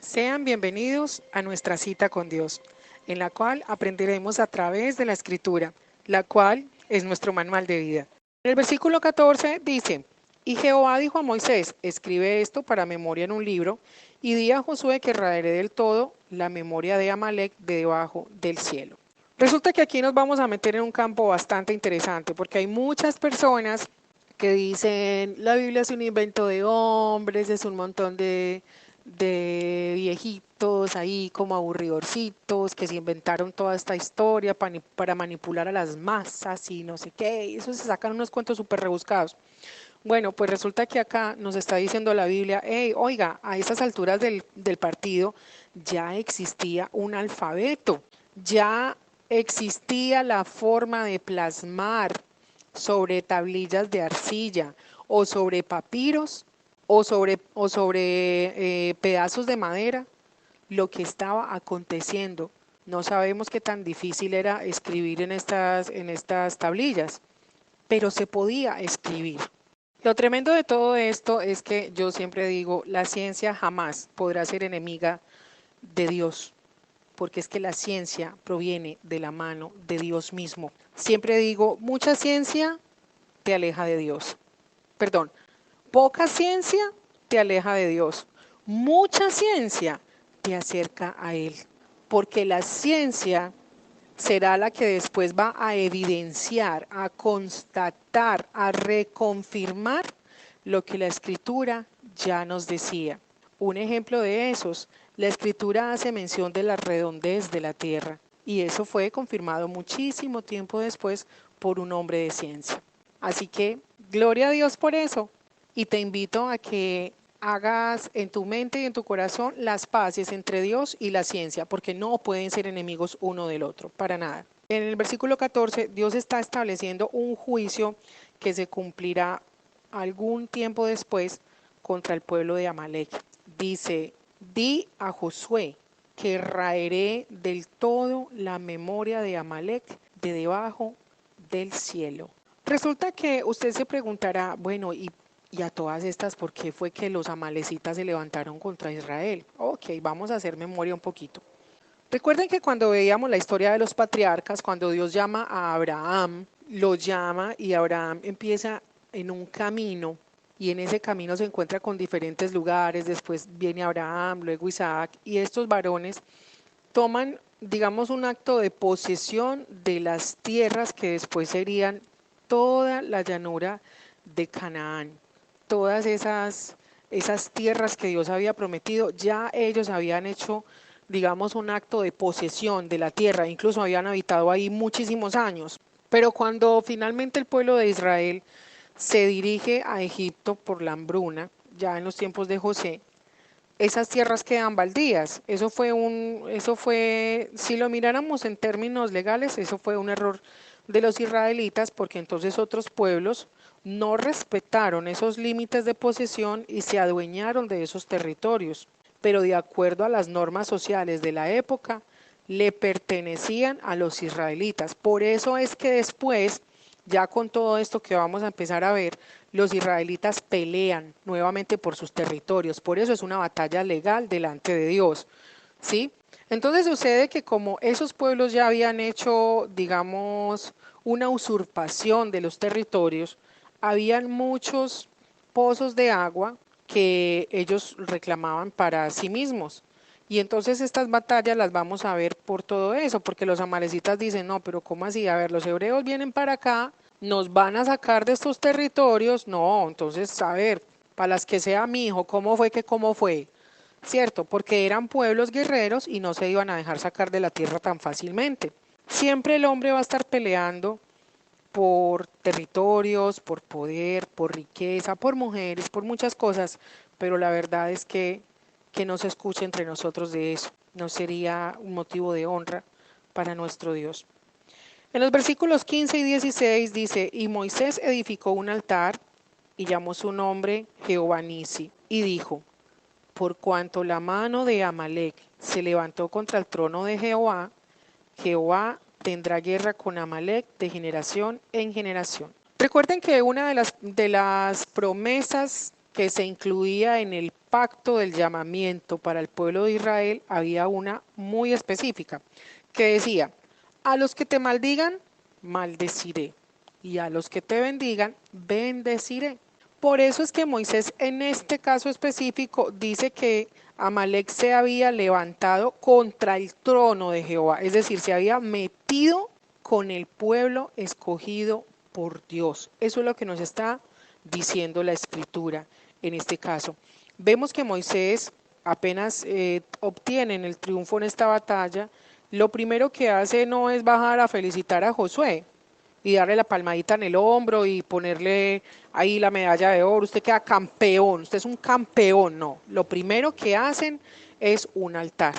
Sean bienvenidos a nuestra cita con Dios, en la cual aprenderemos a través de la Escritura, la cual es nuestro manual de vida. En el versículo 14 dice, y Jehová dijo a Moisés, escribe esto para memoria en un libro, y di a Josué que raeré del todo la memoria de Amalek de debajo del cielo. Resulta que aquí nos vamos a meter en un campo bastante interesante, porque hay muchas personas que dicen, la Biblia es un invento de hombres, es un montón de viejitos ahí como aburridorcitos que se inventaron toda esta historia para manipular a las masas y no sé qué, y eso se sacan unos cuentos súper rebuscados. Bueno, pues resulta que acá nos está diciendo la Biblia, hey, oiga, a estas alturas del partido ya existía un alfabeto, ya existía la forma de plasmar sobre tablillas de arcilla o sobre papiros o sobre pedazos de madera lo que estaba aconteciendo. No sabemos qué tan difícil era escribir en estas tablillas, pero se podía escribir. Lo tremendo de todo esto es que yo siempre digo, la ciencia jamás podrá ser enemiga de Dios, porque es que la ciencia proviene de la mano de Dios mismo. Siempre digo, mucha ciencia te aleja de Dios. Perdón, poca ciencia te aleja de Dios. Mucha ciencia te acerca a Él, porque la ciencia será la que después va a evidenciar, a constatar, a reconfirmar lo que la Escritura ya nos decía. Un ejemplo de esos, la Escritura hace mención de la redondez de la tierra, y eso fue confirmado muchísimo tiempo después por un hombre de ciencia. Así que, gloria a Dios por eso, y te invito a que hagas en tu mente y en tu corazón las paces entre Dios y la ciencia, porque no pueden ser enemigos uno del otro, para nada. En el versículo 14, Dios está estableciendo un juicio que se cumplirá algún tiempo después contra el pueblo de Amalek. Dice, di a Josué que raeré del todo la memoria de Amalek de debajo del cielo. Resulta que usted se preguntará, bueno, y a todas estas, ¿por qué fue que los amalecitas se levantaron contra Israel? Ok, vamos a hacer memoria un poquito. Recuerden que cuando veíamos la historia de los patriarcas, cuando Dios llama a Abraham, lo llama y Abraham empieza en un camino y en ese camino se encuentra con diferentes lugares, después viene Abraham, luego Isaac, y estos varones toman, digamos, un acto de posesión de las tierras que después serían toda la llanura de Canaán. Todas esas tierras que Dios había prometido, ya ellos habían hecho, digamos, un acto de posesión de la tierra, incluso habían habitado ahí muchísimos años. Pero cuando finalmente el pueblo de Israel se dirige a Egipto por la hambruna, ya en los tiempos de José, esas tierras quedan baldías. Eso fue, si lo miráramos en términos legales, eso fue un error de los israelitas, porque entonces otros pueblos no respetaron esos límites de posesión y se adueñaron de esos territorios, pero de acuerdo a las normas sociales de la época, le pertenecían a los israelitas. Por eso es que después, ya con todo esto que vamos a empezar a ver, los israelitas pelean nuevamente por sus territorios. Por eso es una batalla legal delante de Dios, ¿sí? Entonces sucede que como esos pueblos ya habían hecho, digamos, una usurpación de los territorios, habían muchos pozos de agua que ellos reclamaban para sí mismos. Y entonces estas batallas las vamos a ver por todo eso, porque los amalecitas dicen, no, pero ¿cómo así? A ver, los hebreos vienen para acá, nos van a sacar de estos territorios, no, entonces, a ver, para las que sea mi hijo, cómo fue? ¿Cierto? Porque eran pueblos guerreros y no se iban a dejar sacar de la tierra tan fácilmente. Siempre el hombre va a estar peleando por territorios, por poder, por riqueza, por mujeres, por muchas cosas, pero la verdad es que no se escuche entre nosotros de eso. No sería un motivo de honra para nuestro Dios. En los versículos 15 y 16 dice, y Moisés edificó un altar y llamó su nombre Jehová Nisi, y dijo, por cuanto la mano de Amalek se levantó contra el trono de Jehová, Jehová tendrá guerra con Amalek de generación en generación. Recuerden que una de las promesas que se incluía en el pacto del llamamiento para el pueblo de Israel, había una muy específica, que decía, a los que te maldigan, maldeciré, y a los que te bendigan, bendeciré. Por eso es que Moisés en este caso específico dice que Amalek se había levantado contra el trono de Jehová, es decir, se había metido con el pueblo escogido por Dios. Eso es lo que nos está diciendo la escritura en este caso. Vemos que Moisés apenas obtiene el triunfo en esta batalla, lo primero que hace no es bajar a felicitar a Josué y darle la palmadita en el hombro y ponerle ahí la medalla de oro, usted queda campeón, usted es un campeón, no. Lo primero que hacen es un altar,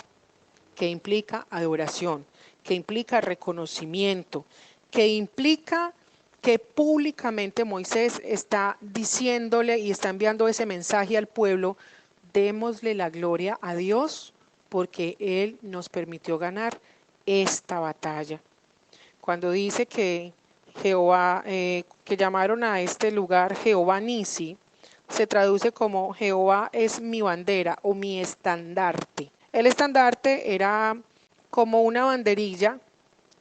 que implica adoración, que implica reconocimiento, que implica que públicamente Moisés está diciéndole y está enviando ese mensaje al pueblo, démosle la gloria a Dios porque Él nos permitió ganar esta batalla. Cuando dice que Jehová, que llamaron a este lugar Jehová Nisi, se traduce como Jehová es mi bandera o mi estandarte. El estandarte era como una banderilla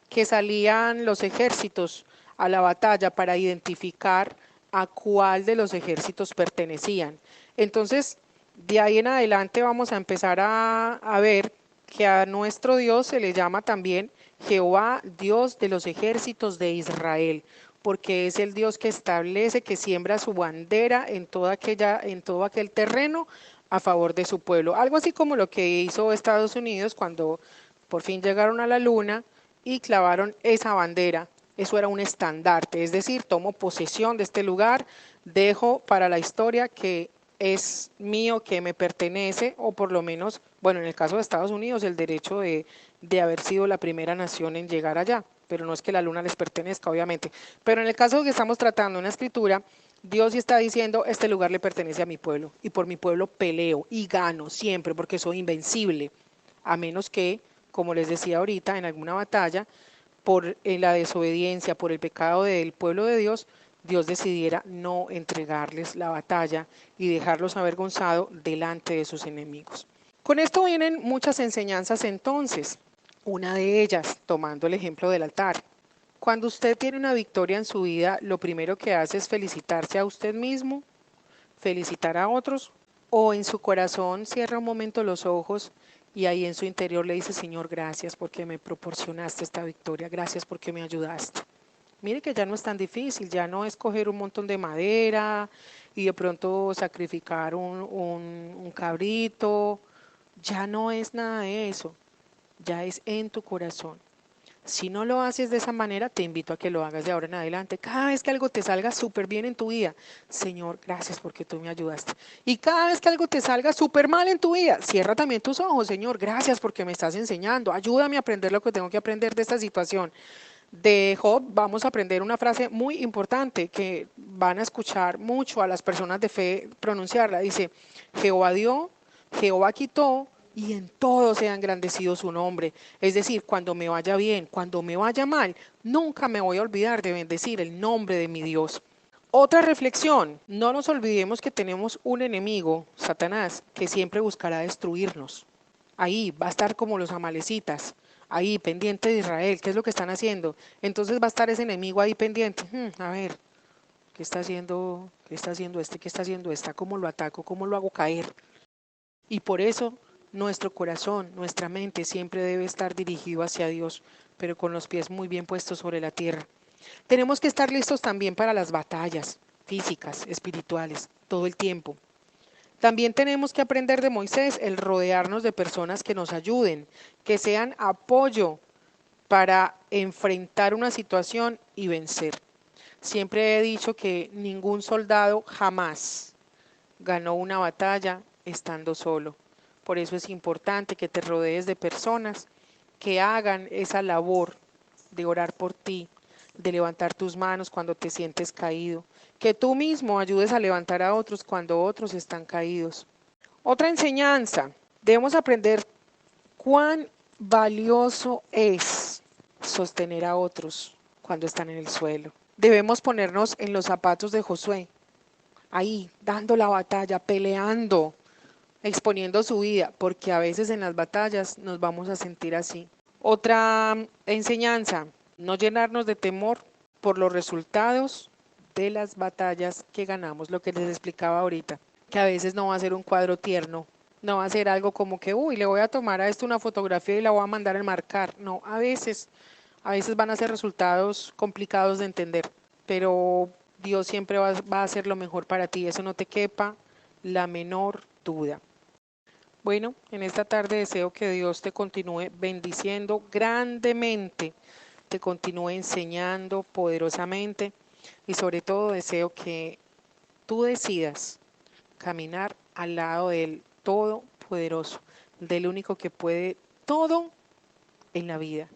que salían los ejércitos a la batalla para identificar a cuál de los ejércitos pertenecían. Entonces, de ahí en adelante vamos a empezar a ver que a nuestro Dios se le llama también Jehová, Dios de los ejércitos de Israel, porque es el Dios que establece, que siembra su bandera en todo aquel terreno a favor de su pueblo. Algo así como lo que hizo Estados Unidos cuando por fin llegaron a la luna y clavaron esa bandera. Eso era un estandarte, es decir, tomo posesión de este lugar, dejo para la historia que es mío, que me pertenece, o por lo menos, bueno, en el caso de Estados Unidos, el derecho de haber sido la primera nación en llegar allá, pero no es que la luna les pertenezca, obviamente. Pero en el caso que estamos tratando una escritura, Dios sí está diciendo, este lugar le pertenece a mi pueblo, y por mi pueblo peleo y gano siempre, porque soy invencible, a menos que, como les decía ahorita, en alguna batalla, por la desobediencia, por el pecado del pueblo de Dios, Dios decidiera no entregarles la batalla y dejarlos avergonzados delante de sus enemigos. Con esto vienen muchas enseñanzas entonces. Una de ellas, tomando el ejemplo del altar. Cuando usted tiene una victoria en su vida, lo primero que hace es felicitarse a usted mismo, felicitar a otros, o en su corazón cierra un momento los ojos y ahí en su interior le dice, Señor, gracias porque me proporcionaste esta victoria, gracias porque me ayudaste. Mire que ya no es tan difícil, ya no es coger un montón de madera y de pronto sacrificar un cabrito, ya no es nada de eso, ya es en tu corazón. Si no lo haces de esa manera, te invito a que lo hagas de ahora en adelante. Cada vez que algo te salga súper bien en tu vida, Señor, gracias porque tú me ayudaste. Y cada vez que algo te salga súper mal en tu vida, cierra también tus ojos, Señor, gracias porque me estás enseñando. Ayúdame a aprender lo que tengo que aprender de esta situación. De Job vamos a aprender una frase muy importante que van a escuchar mucho a las personas de fe pronunciarla. Dice, Jehová dio, Jehová quitó, y en todo sea engrandecido su nombre. Es decir, cuando me vaya bien, cuando me vaya mal, nunca me voy a olvidar de bendecir el nombre de mi Dios. Otra reflexión, no nos olvidemos que tenemos un enemigo, Satanás, que siempre buscará destruirnos. Ahí va a estar como los amalecitas, ahí pendiente de Israel, ¿qué es lo que están haciendo? Entonces va a estar ese enemigo ahí pendiente, a ver, ¿qué está haciendo? ¿Qué está haciendo este? ¿Qué está haciendo esta? ¿Cómo lo ataco? ¿Cómo lo hago caer? Y por eso nuestro corazón, nuestra mente siempre debe estar dirigido hacia Dios, pero con los pies muy bien puestos sobre la tierra. Tenemos que estar listos también para las batallas físicas, espirituales, todo el tiempo. También tenemos que aprender de Moisés el rodearnos de personas que nos ayuden, que sean apoyo para enfrentar una situación y vencer. Siempre he dicho que ningún soldado jamás ganó una batalla estando solo. Por eso es importante que te rodees de personas que hagan esa labor de orar por ti, de levantar tus manos cuando te sientes caído, que tú mismo ayudes a levantar a otros cuando otros están caídos. Otra enseñanza, debemos aprender cuán valioso es sostener a otros cuando están en el suelo. Debemos ponernos en los zapatos de Josué. ahí, dando la batalla, peleando, exponiendo su vida, porque a veces en las batallas nos vamos a sentir así. Otra enseñanza, no llenarnos de temor por los resultados de las batallas que ganamos, lo que les explicaba ahorita, que a veces no va a ser un cuadro tierno, no va a ser algo como que, uy, le voy a tomar a esto una fotografía y la voy a mandar a enmarcar. No, a veces van a ser resultados complicados de entender, pero Dios siempre va a hacer lo mejor para ti, eso no te quepa la menor duda. Bueno, en esta tarde deseo que Dios te continúe bendiciendo grandemente, te continúe enseñando poderosamente y sobre todo deseo que tú decidas caminar al lado del Todopoderoso, del único que puede todo en la vida,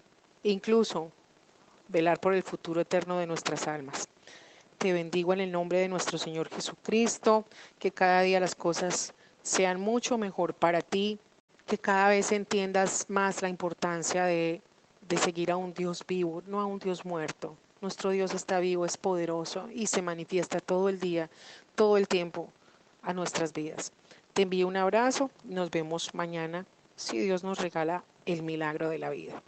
incluso velar por el futuro eterno de nuestras almas. Te bendigo en el nombre de nuestro Señor Jesucristo, que cada día las cosas sean mucho mejor para ti, que cada vez entiendas más la importancia de seguir a un Dios vivo, no a un Dios muerto. Nuestro Dios está vivo, es poderoso y se manifiesta todo el día, todo el tiempo a nuestras vidas. Te envío un abrazo, nos vemos mañana si Dios nos regala el milagro de la vida.